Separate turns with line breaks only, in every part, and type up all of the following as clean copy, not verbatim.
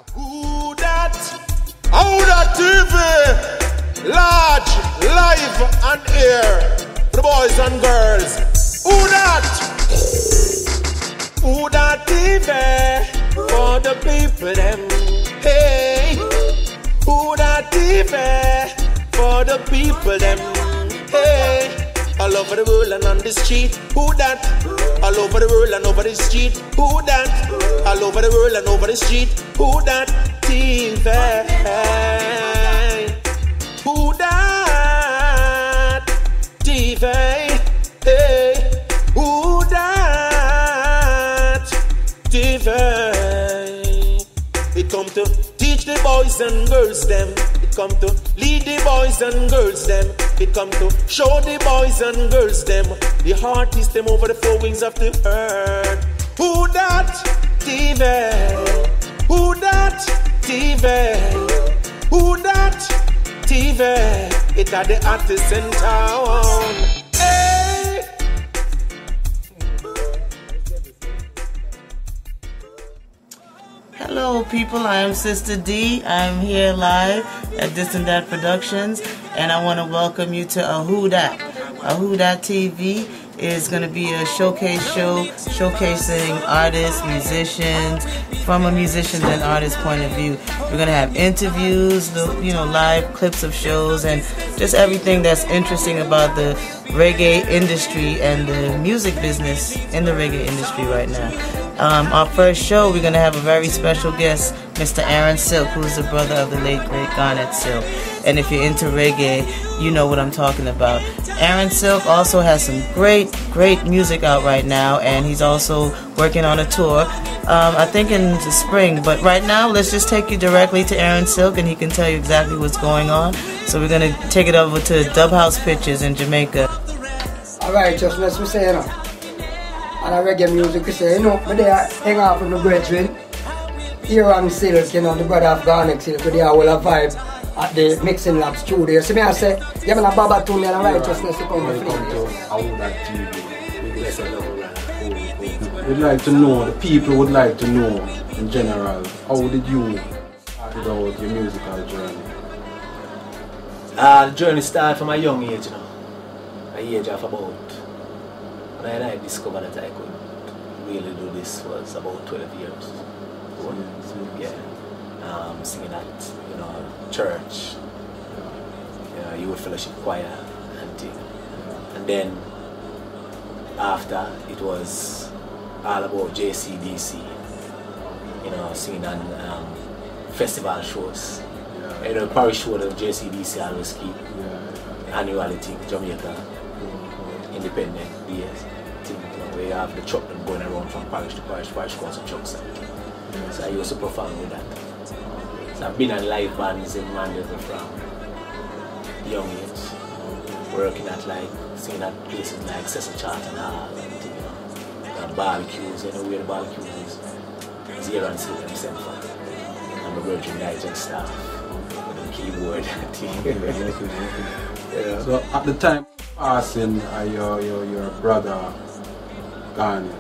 Who that? How that TV? Large, live and air. The boys and girls. Who that? Who that TV? For the people them. Hey. Who that TV? For the people them. Hey. All over the world and on the street. Who that? All over the world and over the street. Who that? All over the world and over the street. Who that? TV. Who that? TV. Hey. Who that? TV. It come to teach the boys and girls them. It come to lead the boys and girls them. It come to show the boys and girls them. The artists them over the four wings of the earth. Who that? TV. Who that? TV. Who that? TV. It are the artists in town. Hey.
Hello people, I am Sister D. I'm here live at Distant Dad Productions, and I want to welcome you to A Who Dat. A Who Dat TV is going to be a showcase show showcasing artists, musicians, from a musician and artist point of view. We're going to have interviews, live clips of shows, and just everything that's interesting about the reggae industry and the music business in the reggae industry right now. Our first show, we're going to have a very special guest, Mr. Aaron Silk, who's the brother of the late great Garnet Silk. And if you're into reggae, you know what I'm talking about. Aaron Silk also has some great music out right now, and he's also working on a tour, I think in the spring. But right now, let's just take you directly to Aaron Silk, and he can tell you exactly what's going on. So we're going to take it over to DUBHOUSE Pictures in Jamaica.
All right, just let's say, and a reggae music, we say, but they hang out from the brethren. Aaron Silk, the brother of Garnet Silk, they are all a vibe at the Mixing Lab studio. So me I say, you have a Baba Tune and a righteousness to come to
We'd like to know, the people would like to know in general, how did you start out your musical journey?
The journey started from a young age, an age of about, when I discovered that I could really do this was about 12 years. Singing at church, youth fellowship choir and thing. And then after it was all about JCDC, singing on festival shows. Parish show of JCDC always keep annually thing, Jamaica, independent days thing, where you have the truck going around from parish to parish, parish calls and trucks. So I used to perform with that. So I've been on live bands in Manchester from young age, working at singing at places like Cecil Charlton Hall and barbecues, where the barbecues is Aaron and Silk himself. I'm a Virgin Niger staff with the keyboard.
So at the time passing your brother Garnet,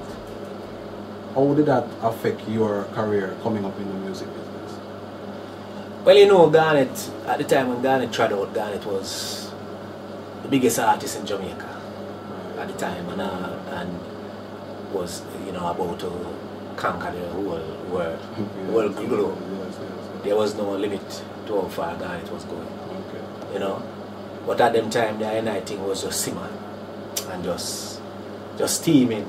how did that affect your career coming up in the music business?
Well, Garnet, at the time when Garnet tried out, Garnet was the biggest artist in Jamaica at the time, and was about to conquer the whole world, world globe. There was no limit to how far Garnet was going. But at them time, the NI thing was just simmer and just steaming,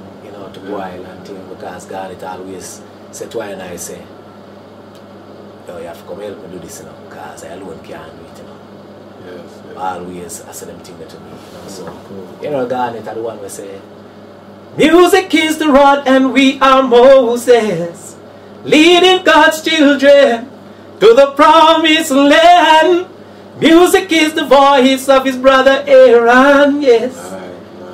to go wild and thing, because Garnet always said to I say, you have to come help me do this, because I alone can't do it,
Yes.
Always I said them thing to me, So, Garnet are the one who say, music is the rod and we are Moses, leading God's children to the promised land. Music is the voice of his brother Aaron, yes.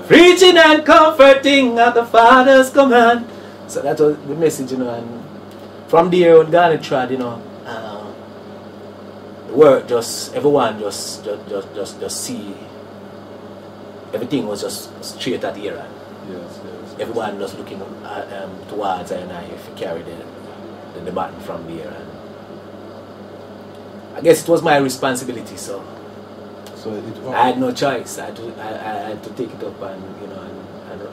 Preaching and comforting at the Father's command. So that was the message, and from there when Garnet tried, the work everyone just see, everything was just straight at Aaron.
Yes.
Everyone was looking towards and if you carry the baton from there, and I guess it was my responsibility, so
So
I had no choice. I had to take it up and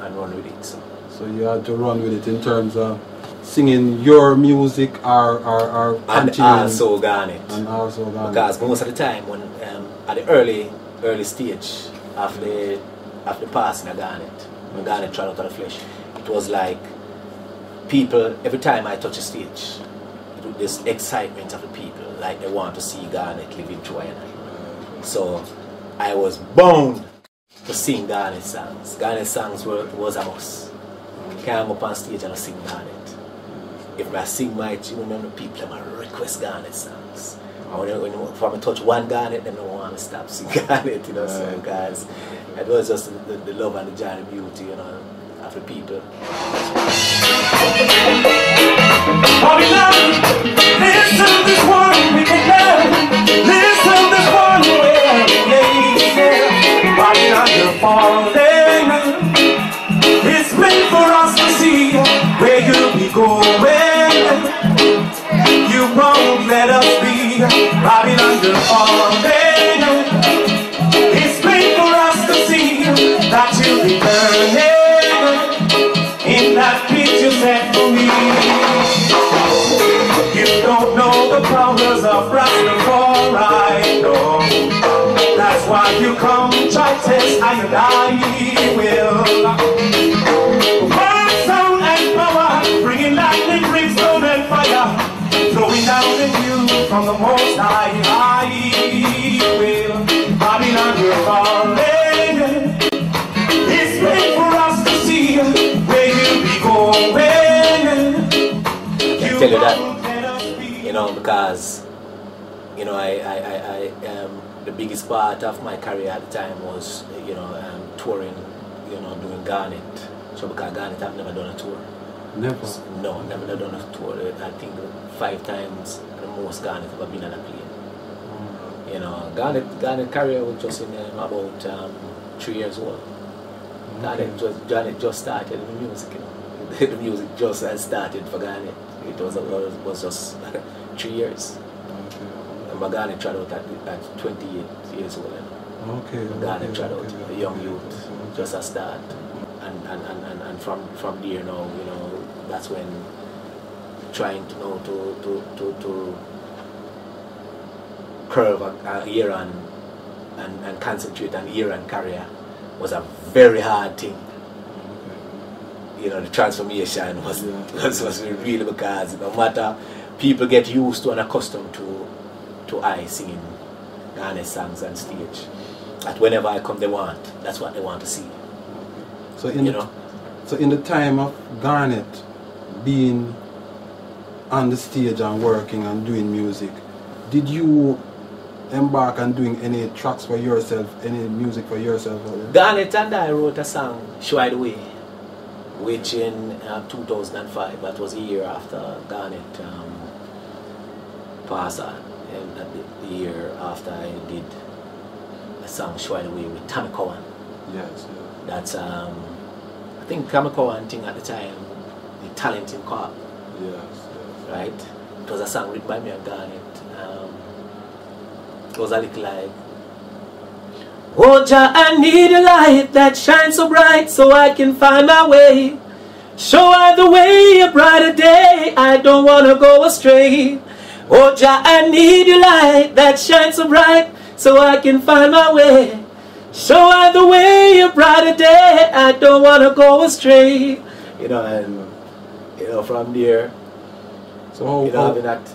and run with it.
So you had to run with it in terms of singing your music or
and also Garnet.
And also Garnet.
Because most of the time when at the early stage of the passing of Garnet, when Garnet tried out of the flesh, it was like people, every time I touch a stage, this excitement of the people, like they want to see Garnet living through it. So I was bound to sing Garnet songs. Garnet songs was a must. Can't go up on stage and sing Garnet. If I sing my tune, the people I request Garnet songs. If I touch one Garnet, then I don't want to stop singing Garnet, so guys, it was just the love and the joy and the beauty, of the people.
Babylon, listen this one we can learn. Listen this one where we lay. Babylon, you're falling. It's meant for us to see where you'll be going. You won't let us be. Babylon, you're falling. It's meant for us to see that you'll be burning in that pit you set for me. You don't know the powers of Rastafari, no. That's why you come try test and I will. Word, sound and power, bringing lightning, brimstone and fire, flowing down in you from the Most High. I will. Babylon, you're falling. It's meant for us to see where you'll be going.
I can tell you that, because, the biggest part of my career at the time was, touring, doing Garnet. So because Garnet, I've never done a tour.
Never?
No, never done a tour. I think 5 times the most Garnet ever been on a plane. Garnet career was just in about 3 years old. Garnet just started in the music, the music just had started for Garnet. It was just 3 years. And Garnet tried out at 28 years old. Garnet tried out, a young youth, just a start. And from there now, that's when trying to curve a year and concentrate on year and career was a very hard thing. The transformation was really, because no matter, people get used to and accustomed to I singing Garnet songs on stage. That whenever I come, that's what they want to see.
So in the time of Garnet being on the stage and working and doing music, did you embark on doing any tracks for yourself, any music for yourself?
Garnet and I wrote a song, Show the Way, which in 2005, that was a year after Garnet passed on, and the year after I did a song, Show the Way, with Tommy Cowan.
Yes.
That's, I think Tommy Cowan thing at the time, the talent in Cork.
Yes.
Right? It was a song written by me and Garnet. It was a little like, oh Jah, I need a light that shines so bright so I can find my way. Show her the way, a brighter day, I don't want to go astray. Oh Jah, I need your light that shines so bright so I can find my way. Show her the way, a brighter day, I don't want to go astray. And from there,
so how did that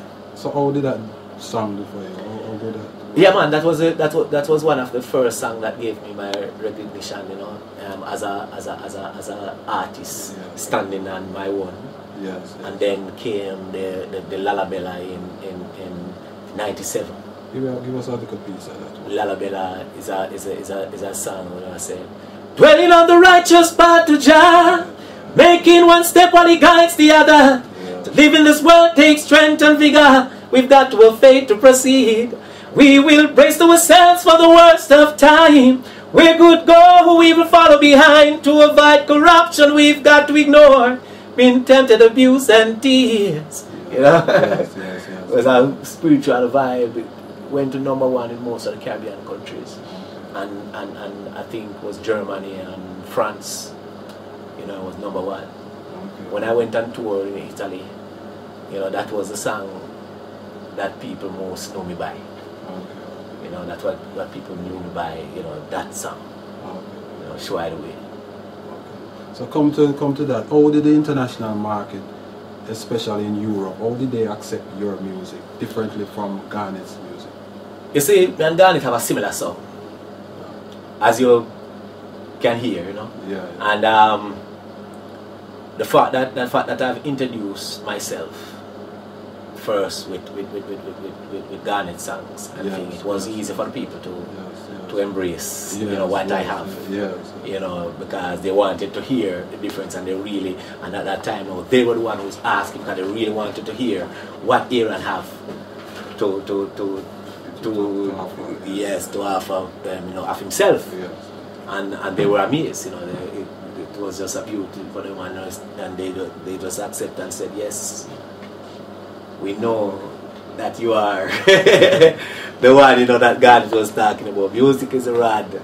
sound for you? How did that?
Yeah, man, that was one of the first songs that gave me my recognition, as a artist, standing on my own.
Yes.
And then came the Lalabella in '97.
Give us a little piece of that.
Lalabella is a song where I say, dwelling on the righteous path to Jah, making one step while He guides the other. Yeah. To live in this world takes strength and vigor. We've got to have faith to proceed. We will brace ourselves for the worst of time. Where good go, we will follow behind. To avoid corruption, we've got to ignore being tempted, abuse, and tears.
Yes.
It was a spiritual vibe went to #1 in most of the Caribbean countries, and I think it was Germany and France. You know, it was #1.
Okay.
When I went on tour in Italy, you know, that was the song that people most know me by.
Okay.
You know, that's what people knew me by. You know, that song.
Okay.
You know, Show It Away.
Okay. So come to that. How did the international market, especially in Europe, how did they accept your music differently from Garnet's music?
You see, me and Garnet have a similar song, as you can hear, you know.
Yeah.
And the fact that I've introduced myself first with Garnet songs, I think it was easy for the people to embrace, you know, what I have.
Yes.
You know, because they wanted to hear the difference, and at that time, you know, they were the one who was asking, because they really wanted to hear what Aaron have to offer, you know, of himself.
Yes.
And they were amazed, you know. It was just a beauty for them, and they just accepted and said, yes, we know that you are the one, you know, that God was talking about. Music is a rod,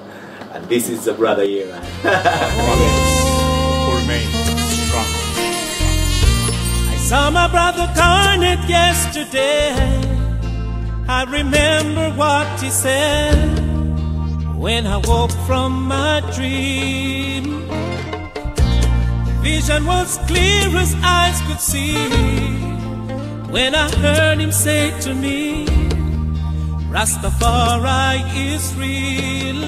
and this is the brother here.
Remain strong. I saw my brother Garnet yesterday. I remember what he said when I woke from my dream. Vision was clear as eyes could see when I heard him say to me, Rastafari is real.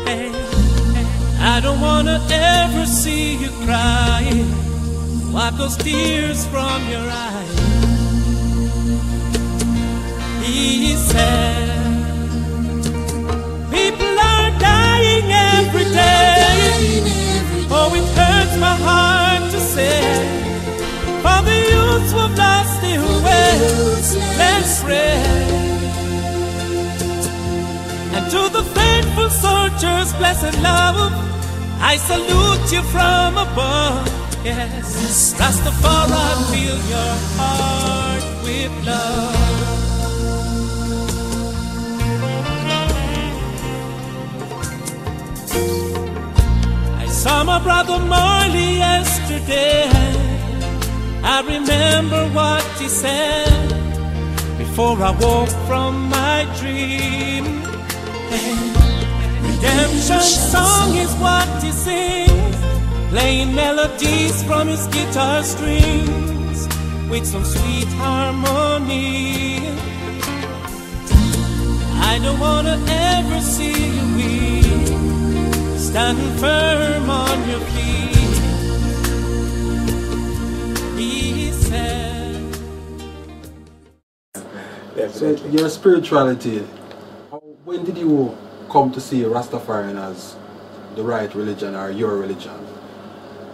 Hey, I don't wanna ever see you cry. Wipe those tears from your eyes. He said, people are dying every day. Oh, it hurts my heart to say, for the youths who have lost their way, let's pray. And to the faithful soldiers, blessed love, I salute you from above. Yes, Rastafari, fill your heart with love. I saw my brother Marley yesterday. I remember what he said before I woke from my dream. Redemption song is what he sings, playing melodies from his guitar strings with some sweet harmony. I don't wanna ever see you weak, standing firm on your feet. He said.
So your spirituality, when did you come to see Rastafarian as the right religion or your religion?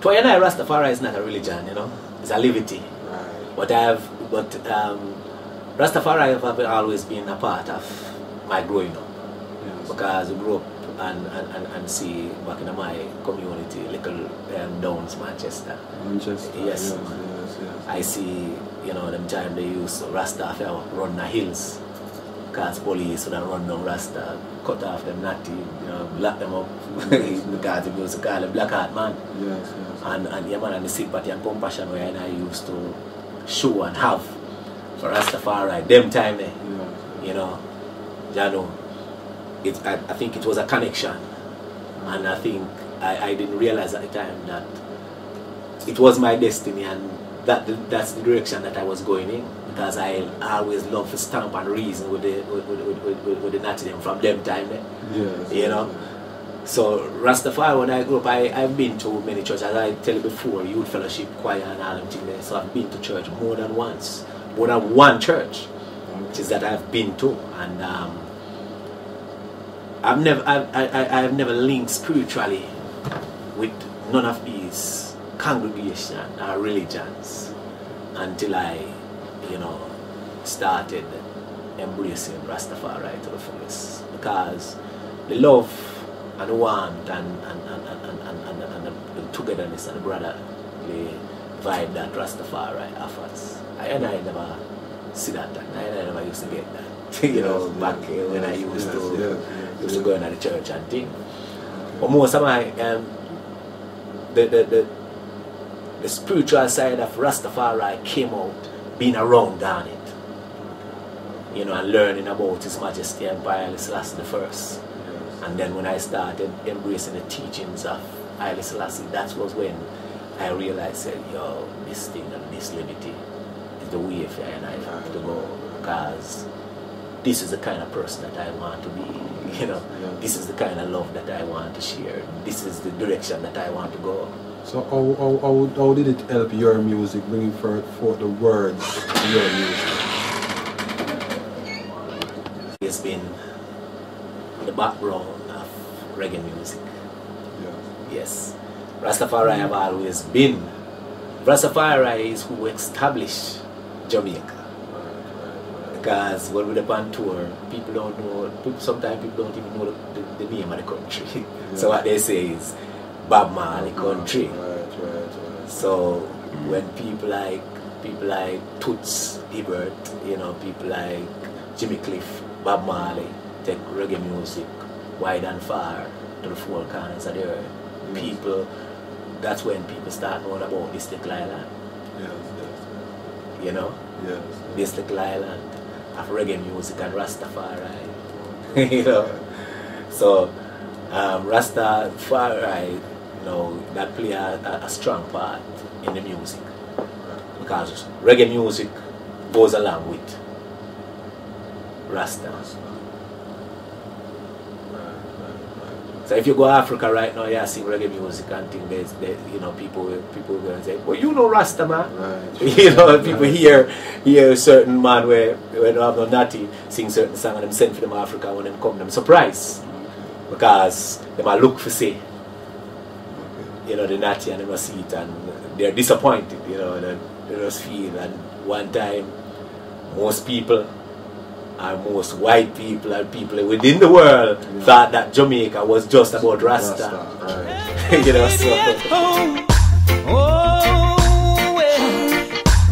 To you know, Rastafari is not a religion, you know, it's a liberty.
Right.
But Rastafari have always been a part of my growing up.
Yes.
Because we grew up and see back in my community, little Downs, Manchester.
Manchester.
Yes,
Yes.
I see, you know, them time they used Rastafari run the hills. Because police would run down Rasta, cut off them natty, you know, lock them up. Because it was called a black heart man.
Yes.
And yeah, man, and the sympathy and compassion where I used to show and have for Rastafari, them time there, you know, Jano, I think it was a connection, and I think I didn't realize at the time that it was my destiny, and that's the direction that I was going in, because I always love to stamp and reason with the natty them from them time there, you know. So Rastafari, when I grew up, I've been to many churches, as I tell you before, youth fellowship, choir and all them things there. So I've been to church more than once, more than one church, which is that I've been to, and I've never linked spiritually with none of these congregations or religions until I, you know, started embracing Rastafari to the fullest, because the love and the warmth and the togetherness and the brotherly vibe that Rastafari offers, I never see that, and I never used to get that. you know, back when I used to go into the church and thing. But most of my the spiritual side of Rastafari came out being around Garnet. You know, and learning about His Majesty Emperor Haile Selassie I. And then when I started embracing the teachings of Haile Selassie, that was when I realized that, yo, this thing and this liberty is the way for and I have to go, because this is the kind of person that I want to be, you know. This is the kind of love that I want to share. This is the direction that I want to go.
So how did it help your music, bringing forth the words in your music?
It's been the background of reggae music. Yes. Rastafari have always been. Rastafari is who established Jamaica. Because when we're on tour, people don't know, sometimes people don't even know the name of the country. So what they say is Bob Marley country. So when people like Toots Hibbert, you know, people like Jimmy Cliff, Bob Marley take reggae music wide and far to the four corners of the earth. People, that's when people start knowing about this little island. You know? This little island of reggae music and Rastafari. You know? So Rastafari, you know, that play a strong part in the music. Because reggae music goes along with Rasta. So if you go to Africa right now, you sing reggae music and think there's you know, people going to say, well, you know Rasta, man. You know, people hear a certain man where they don't have no natty sing certain song and them send for them Africa when them come, them surprised. Because they might look for say, you know, the natty and they must see it and they're disappointed, you know, they just feel. And one time, most people, and most white people and people within the world thought that Jamaica was just about Rasta. You know, so.
Oh, well,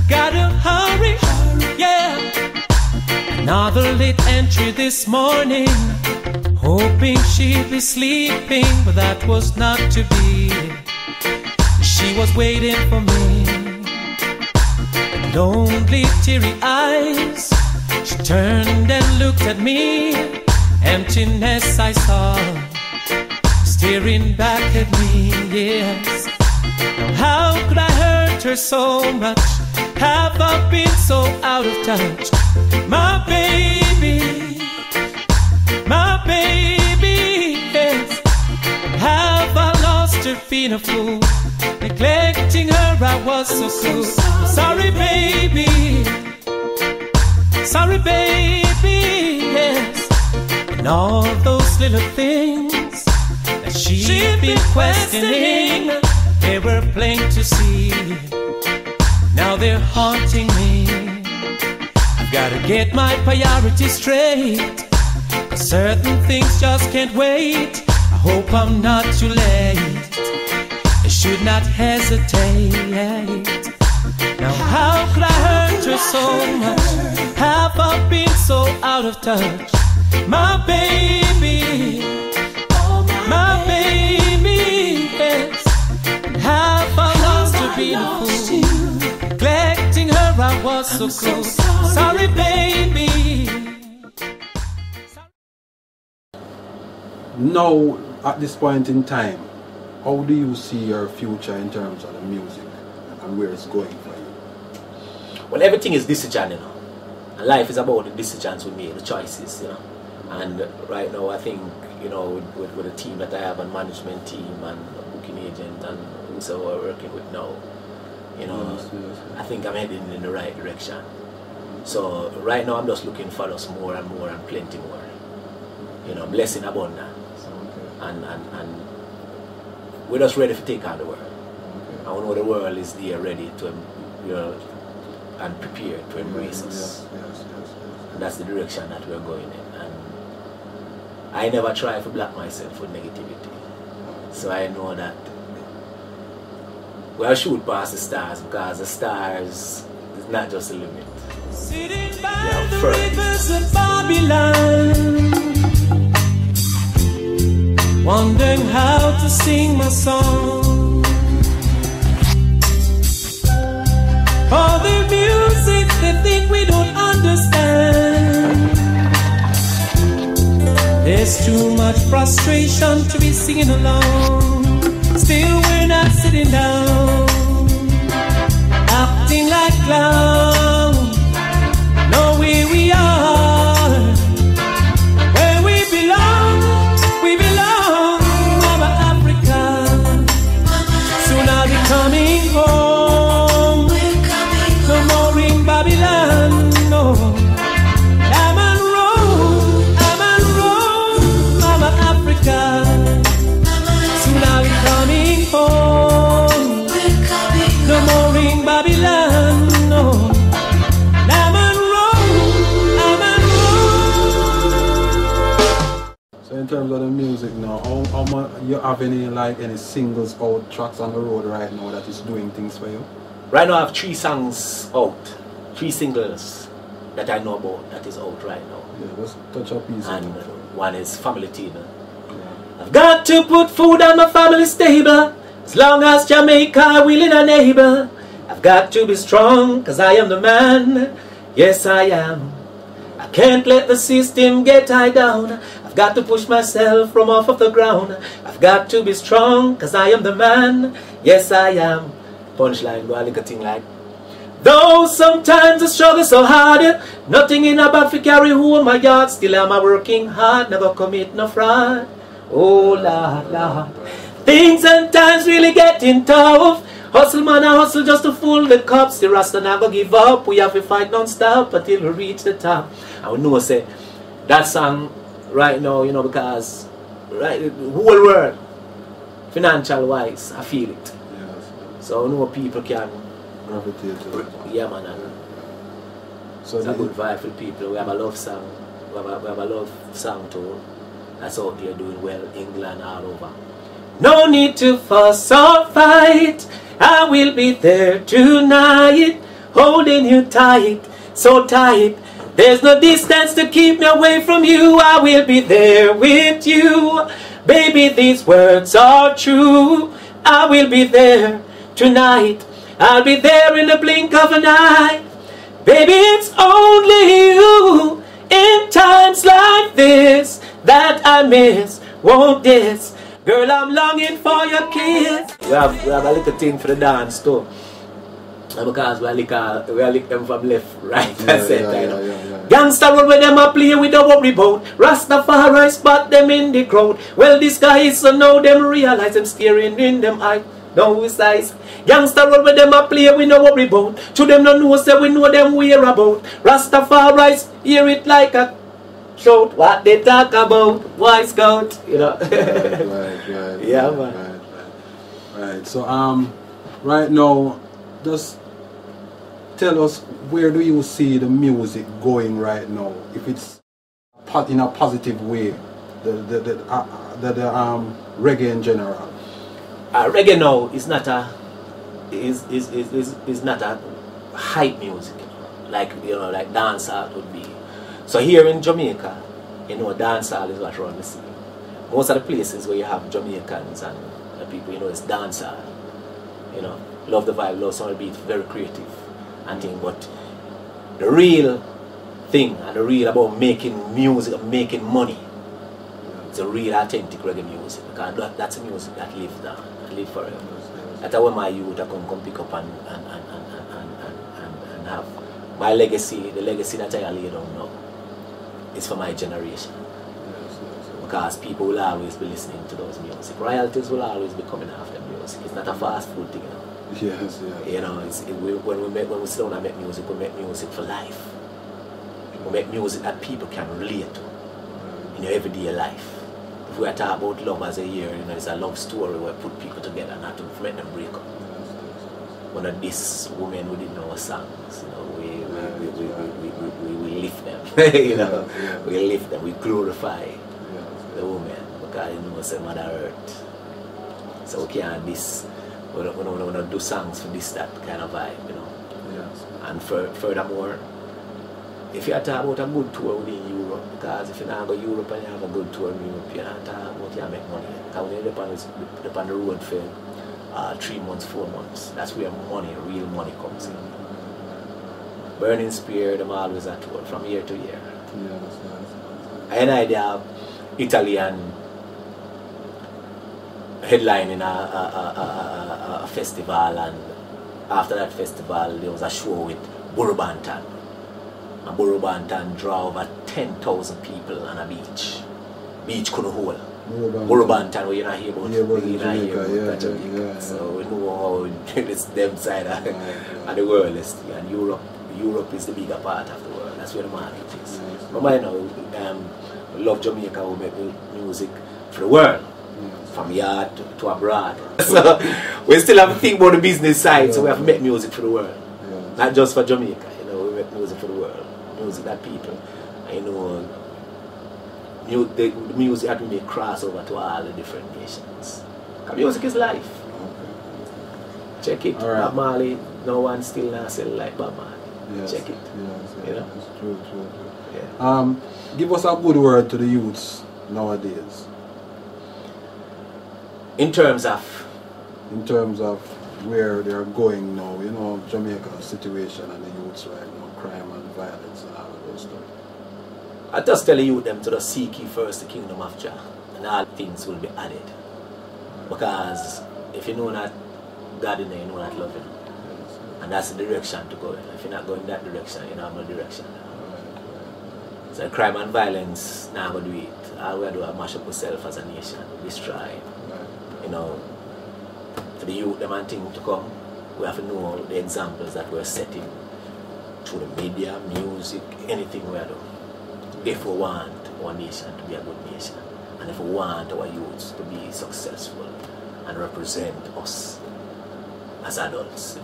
gotta hurry, yeah. Another late entry this morning, hoping she'd be sleeping, but that was not to be. She was waiting for me, lonely, teary eyes. She turned and looked at me, emptiness I saw, staring back at me, yes. Now how could I hurt her so much? Have I been so out of touch? My baby, yes. Have I lost her, been a fool? Neglecting her, I was so cool. Sorry, baby. Sorry, baby, yes. And all those little things that she'd been questioning, they were plain to see. Now they're haunting me. I've gotta get my priorities straight, 'cause certain things just can't wait. I hope I'm not too late. I should not hesitate. Now how could I hurt her so much? Have I been so out of touch? My baby, yes. Have I lost her, been a fool? Neglecting her, I was so close. Sorry, baby.
Now, at this point in time, how do you see your future in terms of the music and where it's going for you?
Well, everything is decision, you know. And life is about the decisions we make, the choices, you know. And right now, I think, you know, with the team that I have, and management team and booking agent and whoever we're working with now, you know, I think I'm heading in the right direction. So right now, I'm just looking for us more and more and plenty more. You know, blessing abundance. And we're just ready to take on the world. I know the world is there ready to, you know, and prepared to embrace us. And that's the direction that we're going in. And I never try to block myself with negativity. So I know that we'll shoot past the stars, because the stars is not just a limit. They are first.
outskirts of Babylon, wondering how to sing my song. All the music they think we don't understand. There's too much frustration to be singing along. Still we're not sitting down, acting like clowns. No, we are where we belong. We belong, Mama Africa. Soon I'll be coming home. No more in Babylon, no. I'm on road, Mama Africa. Soon I'll be coming home. No more in Babylon, no. I'm on road.
So in terms of the music now, how much you have any singles out, tracks on the road right now that is doing things for you?
Right now I have 3 songs out, 3 singles that I know about that is out right now.
Yeah, let's touch up easy.
And one is Family Tina. Yeah. I've got to put food on my family's table, as long as Jamaica willing a neighbor. I've got to be strong, cause I am the man. Yes, I am. I can't let the system get tied down. I've got to push myself from off of the ground. I've got to be strong, cause I am the man. Yes, I am. Punchline, go a little thing like, though sometimes I struggle so hard, nothing in a bag for carry home my yard, still am I working hard, never commit no fraud. Oh Lord, Lord, things and times really getting tough. Hustle man, I hustle just to fool the cops. The Rasta never give up. We have to fight non-stop until we reach the top. I would know say that song right now, you know, because right, the whole world, financial wise, I feel it. So I know people can
gravitate to it.
Yeah, man. So it's a good vibe for people. We have a love song. We have a love song too. That's out there doing well, England all over. No need to fuss or fight. I will be there tonight, holding you tight, so tight. There's no distance to keep me away from you. I will be there with you. Baby, these words are true. I will be there tonight. I'll be there in the blink of an eye. Baby, it's only you in times like this that I miss. Won't this? Girl, I'm longing for your kiss. We have a little thing for the dance too. Because we lick them from left, right, and center. Gangsta road where them a play with a worry boat. Rastafari spot them in the crowd. Well, this guy is so now them realize them staring in them eye. No size. Gangsta road where them a play with no worry boat. To them no know say we know them whereabout. Rastafari hear it like a shout. What they talk about, Boy Scout, you know.
Right.
Yeah, man.
Right. So right now, just tell us, where do you see the music going right now? If it's in a positive way, the reggae in general.
Reggae now is not a not a hype music, like like dancehall would be. So here in Jamaica, dancehall is what runs the scene. Most of the places where you have Jamaicans and the people, it's dancehall. Love the vibe, love some of the beat, very creative and thing. But the real thing and the real about making music and making money, it's a real authentic reggae music, because that's a music that lives down and live forever. That's why my youth come pick up and have my legacy, the legacy that I lay down now. It's for my generation. Because people will always be listening to those music. Royalties will always be coming after music. It's not a fast food thing.
Yes.
When we sit down and make music, we make music for life. We make music that people can relate to in your everyday life. If we are talking about love as a year, it's a love story where we put people together, not to make them break up. One of these women we didn't know our songs, we lift them, we lift them, we glorify the woman, because it's a Mother Earth. So we can't we don't do songs for that kind of vibe, And furthermore, if you talk about a good tour within Europe, because if you not go to Europe and you have a good tour in Europe, you not talk about you make money. Because when you're on the road for 3 months, 4 months, that's where money, real money comes in. Burning Spear, them always at tour from year to year. I had an idea of Italian headlining a festival, and after that festival there was a show with Burubantan. And Burubantan draw over 10,000 about on a beach. Beach couldn't hold. Burubantan, where you not hear about, Jamaica. So we know how it's them side of the world is. And Europe is the bigger part of the world. That's where the market is. But right now, we love Jamaica, we make music for the world. From yard to abroad. So we still have to think about the business side, so we have to make music for the world. Not just for Jamaica, we make music for the world. Music that people, the music that we make cross over to all the different nations. Because music is life. Check it.
Right.
Bob Marley, no one still not sell like Bob Marley.
Yes.
Check it.
Yes, it's true.
Yeah.
Give us a good word to the youths nowadays.
In terms of
where they are going now, Jamaica's situation and the youths right now, crime and violence and all of those stuff.
I just tell the youth them to just seek ye first the kingdom of Jah, and all things will be added. Because if you know not God in there, you know not love Him. And that's the direction to go in. If you're not going that direction, you don't have no direction. So crime and violence, now going to do it. All we do is mash up ourselves as a nation, destroy. For the youth, them and thing to come, we have to know the examples that we're setting through the media, music, anything we do. If we want our nation to be a good nation, and if we want our youths to be successful and represent us as adults,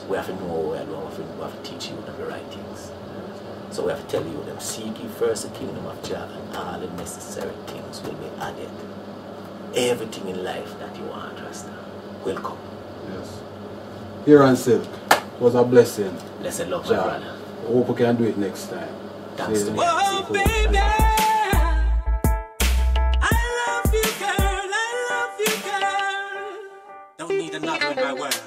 we have to know what we're doing, we have to teach you the right things. So we have to tell you them, seek ye first the kingdom of Jah, and all the necessary things will be added. Everything in life that you want, Rasta, will come.
Yes. Here on Silk, it was a blessing.
Blessed love, my brother.
I hope we can do it next time.
Thanks to me.
Oh, baby, I love you, girl. Don't need another in my world.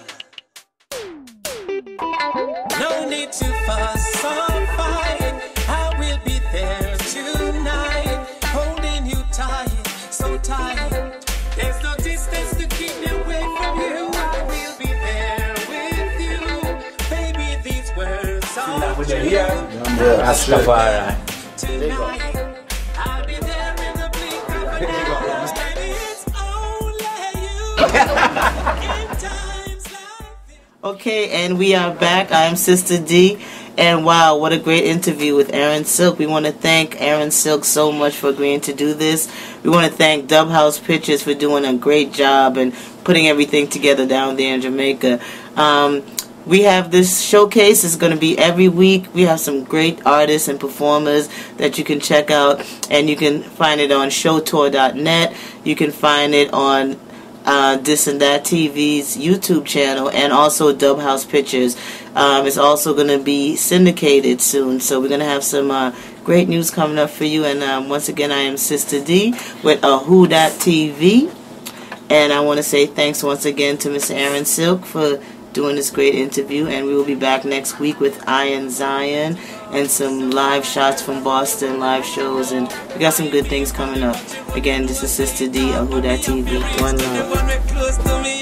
No need to fuss or fight. I will be there tonight, holding you tight, so tight. There's no distance to keep me away from you. I will be there with you, baby. These words are true.
Rastafari.
Tonight, I'll be there in the blink of an eye. Baby, it's only you. In times like this.
Okay, and we are back. I'm Sister D. And wow, what a great interview with Aaron Silk. We want to thank Aaron Silk so much for agreeing to do this. We want to thank DUBHOUSE Pictures for doing a great job and putting everything together down there in Jamaica. We have this showcase. It's going to be every week. We have some great artists and performers that you can check out. And you can find it on showtour.net. You can find it on This and That TV's YouTube channel, and also DUBHOUSE Pictures. It's also going to be syndicated soon, so we're going to have some great news coming up for you. And once again, I am Sister D with VOL.TV, and I want to say thanks once again to Mr. Aaron Silk for doing this great interview, and we will be back next week with Iron Zion and some live shots from Boston, live shows, and we got some good things coming up. Again, this is Sister D of VOL.TV. One love.